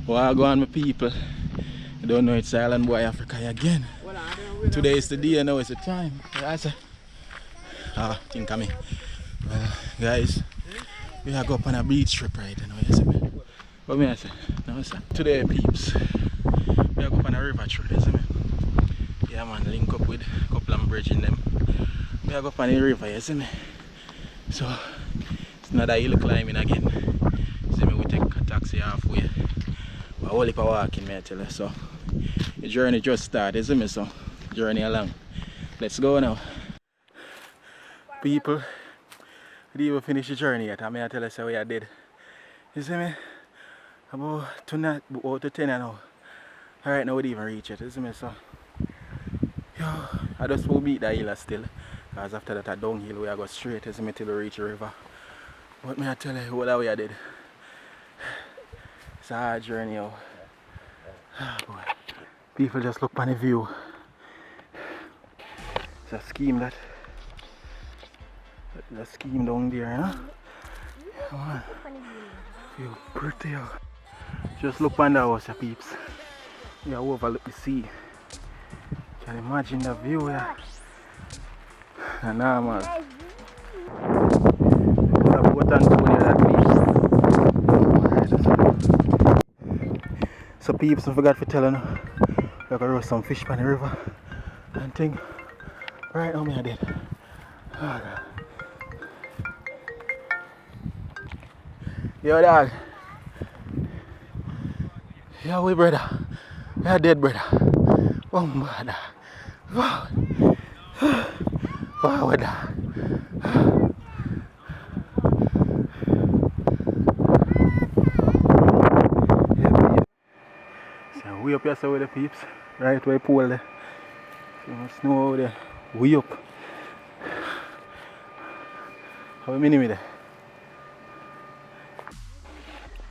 Well, go on, my people. You don't know it's Island Boy Africa again. Today is the day, now it's the time. Think of me. Well, guys, we are go up on a beach trip right now, you see me? What me I say? No, sir. Today, peeps, we are go up on a river trip, you see me? Yeah, man, link up with a couple of bridge in them. We are go up on the river, you see me? So, it's another hill climbing again. You see me, we take a taxi halfway. But a whole heap of walking, may I tell you. So, the journey just started, you see me? So, journey along. Let's go now. People, we didn't even finish the journey yet. I may tell you so we are dead. You see me? About 10 now. Alright, now we didn't even reach it. You see me? So, yo, I just will beat the hill still. Because after that, a downhill, we are go straight. You see me till we reach the river. But may I tell you, what we are dead. It's a hard journey, yo. Oh, boy. People just look on the view. It's a scheme that. The scheme down there, you know? Come on. Feel pretty, yo. Just look on the house, ya peeps. You overlook the sea. Can you imagine the view, yeah? Nah, man. So peeps, I forgot to tell you, we're gonna roast some fish by the river and thing. Right now, I did. Oh, God. Yo, dog. Yo, we brother. We are dead, brother. Oh, brother. Wow. Wow, brother. So we up here so with the peeps. Right where pool there. So much snow over there. We up. How many me there?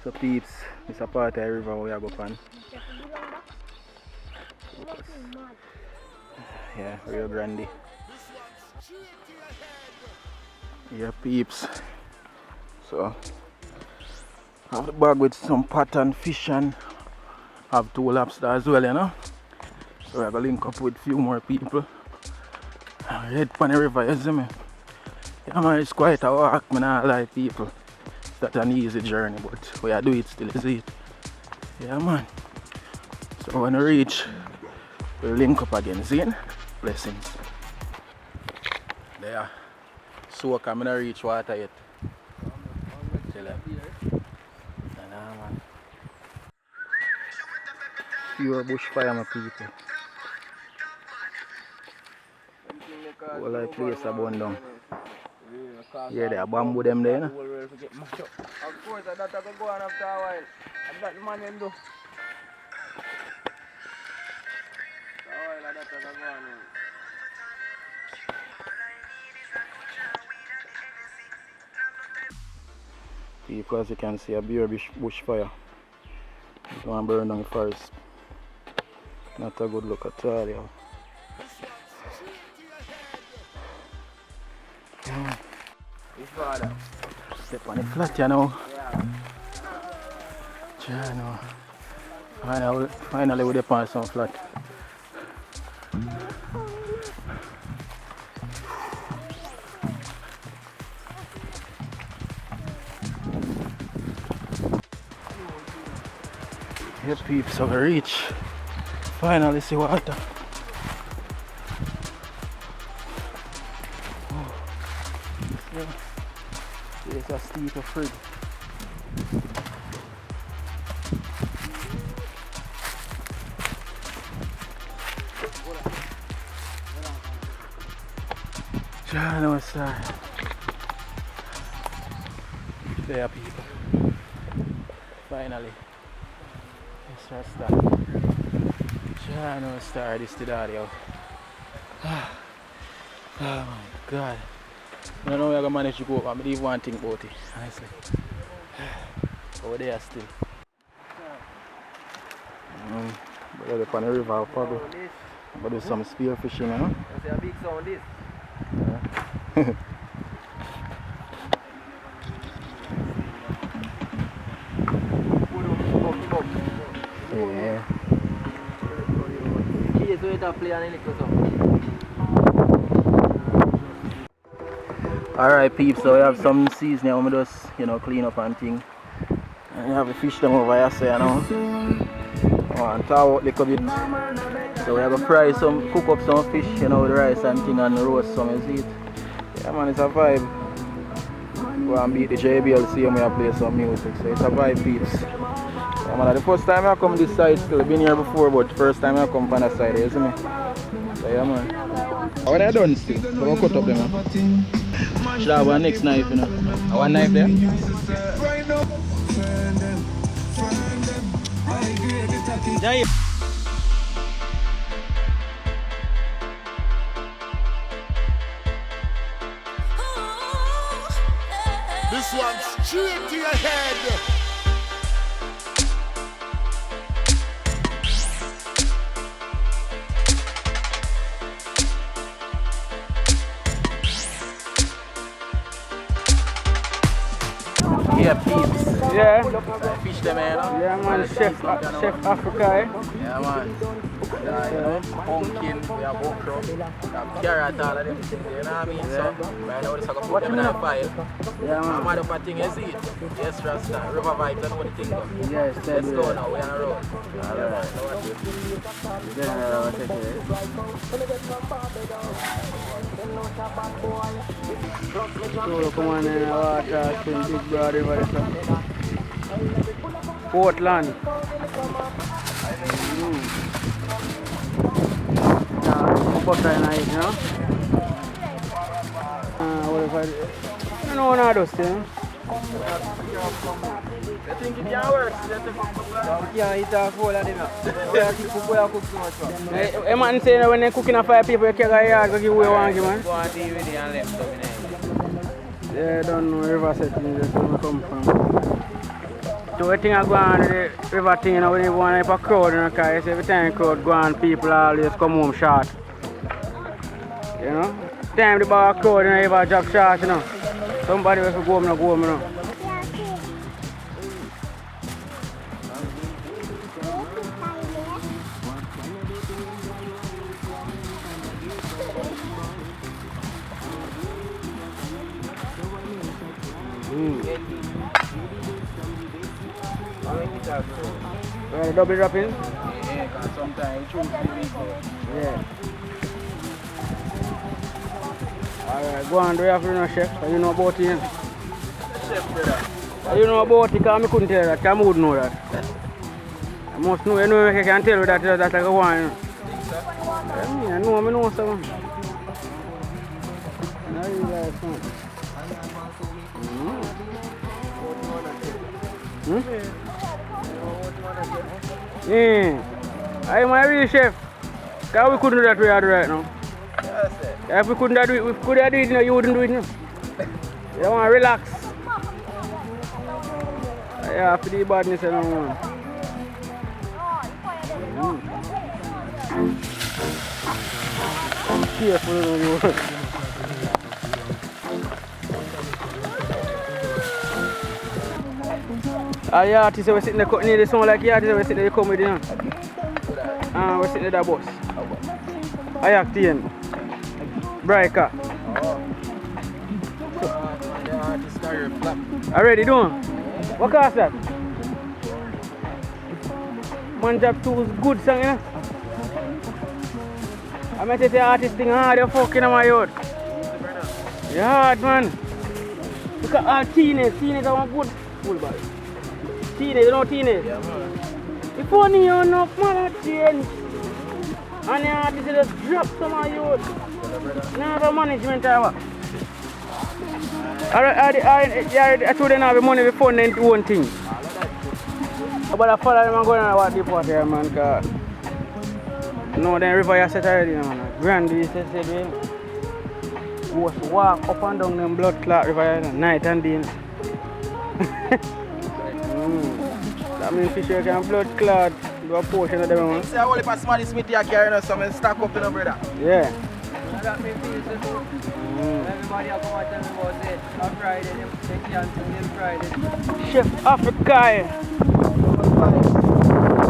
So peeps, it's a part of the river we are going on. Yeah, Rio Grande. Yeah, peeps. So I have the bag with some pattern fish and have 2 lobsters as well, you know. So we're going to link up with a few more people. Head on the river, you see me? Yeah, man, it's quite a walk, man. I like people. It's not an easy journey, but we are doing it still, you see it? Yeah, man. So when we reach, we'll link up again, see it? Blessings. There. So I'm going to reach water yet. Tell you. Nah, man. Pure bushfire, my people. All I place a bone down. Yeah, there are bamboo them there, you know? Of course, I don't go on after a while. I'm not the man in do. After a while, I don't go on. People, as you can see, a pure bushfire. It's going to burn down first. Not a good look at all, yo. Step on the flat, you know. Yeah. Finally, we're on some flat. Here, peeps, so we reach. Finally, see water. Oh. Yeah. There's a steep of fruit. I know it's there, people. Finally, it's start. I know it's started. This to that, yo. Oh my God. I don't know how I'm gonna manage to go over. I don't even want to think about it, honestly. Over there still. But they're on the river, I'll probably do some spear fishing, you know? There's a big sound this. Yeah. Yeah. Kids wait to play and little so. Alright peeps, so we have some seeds now, we just, clean up and thing. And you have the fish them over here, so and thaw out a little bit. So we have to fry some, cook up some fish, with the rice and thing and roast some, you see it. Yeah man, it's a vibe. Go and beat the JBL, see him play some music, so it's a vibe peeps. Yeah man, the first time I come this side, still been here before, but the first time I come from that side, you see me? So yeah man. What I done still? So we'll cut up them, man. Should have our next knife, One knife there? Yeah. This one's straight to your head. Yeah, peeps. Yeah. Fish them, Yeah man, Chef Africa, Yeah man. Pumpkin, we have okra, we have carrot, all of them things, you know what I mean? So, right now, we're going to put them in a file. Yeah man. I'm up a thing, you see it? Yes, Rasta, River Vibes, I know what the thing goes. Yes, Let's go now, we're on a road. Alright. So, come on in the water, swim big broad river. Portland. Butter in it, what if I don't know how to do, I think it can work. Yeah, it's a full of them. A man saying when they're cooking a fire, people you carry a yard, go give away one, man. Go on DVD and left up in Yeah, I don't know river setting, that's where we come from. So I think I go on the river thing, when you want to have a crowd, because every time crowd go on, people always come home short. Time the bar crowd, you have a job short, Somebody will go home, Double dropping? Yeah, because sometimes it choose the week. Yeah. Alright, go on, do you have to know, chef? You know about it? Chef, brother. You know about it, because I couldn't tell that, I would know that. I must know, I can tell you that that's like a one. I know something. I really like something. I'm a real chef. Because we couldn't do that we are right now. If we couldn't do it, we could have do it, you wouldn't do it. You want to relax. Yeah, for the badness and all. Careful, the artists are sitting there near the sound like the artists are sitting there comedy. We're sitting there, that boss. I act in. Breaker. Already done? What cost that? Man job 2 is good song, I might say the artist thing hard, you're fucking on my yard. You're hard, man. Look at our teenage are one good full body. Teenage, you know teenage? Yeah, man. If only you know, man, I change. And the artist just drop some of you. Now the management hour. I told them now the money before they do one thing. But I follow them and go on what depot here, man, because no, then river you set already, man. Grande is said we was walk up and down them blood clot river night and day. That means fish you can blood clot, do a portion of them, man. See, I only pass Smarty Smith here carrying some stack up, brother. Yeah. That me feel so good. Everybody will come and tell me about it. On Friday, they can't until Friday. Chef Africa.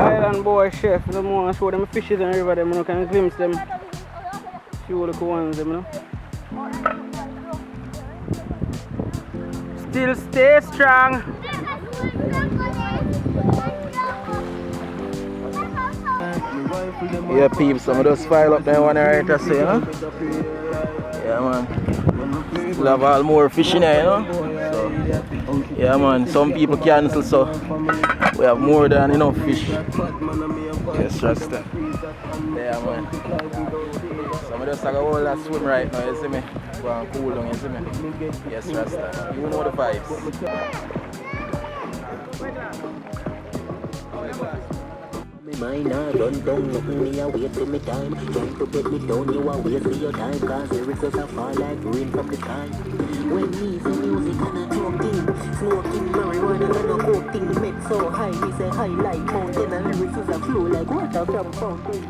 Island boy chef, you know, want to show them fishes and river them, you know, can glimpse them. Few little ones them, you know. Still stay strong. Yeah, peeps, some of those file up there one right I say, you know? Yeah, man. We'll have all more fish in here, you know? So, yeah, man, some people cancel, so we have more than enough fish. Yes, Rasta. Yeah, man. Some of us are going to swim right now, you see me? Go and cool down, you see me? Yes, Rasta. You know the vibes. Mine are run down, nothing me a wait for me time. Trying to get me down, you a wait for your time. Cause the results are fall like rain from the sky. When easy music and a joking, smoking marijuana and a coking, make so high, me say high like mountain. And lyrics is a flow like water from fountain.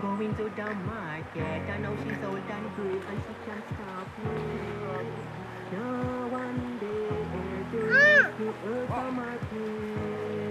Going to the market, I know she's old and great and she can't stop me. No one day to earth on my feet.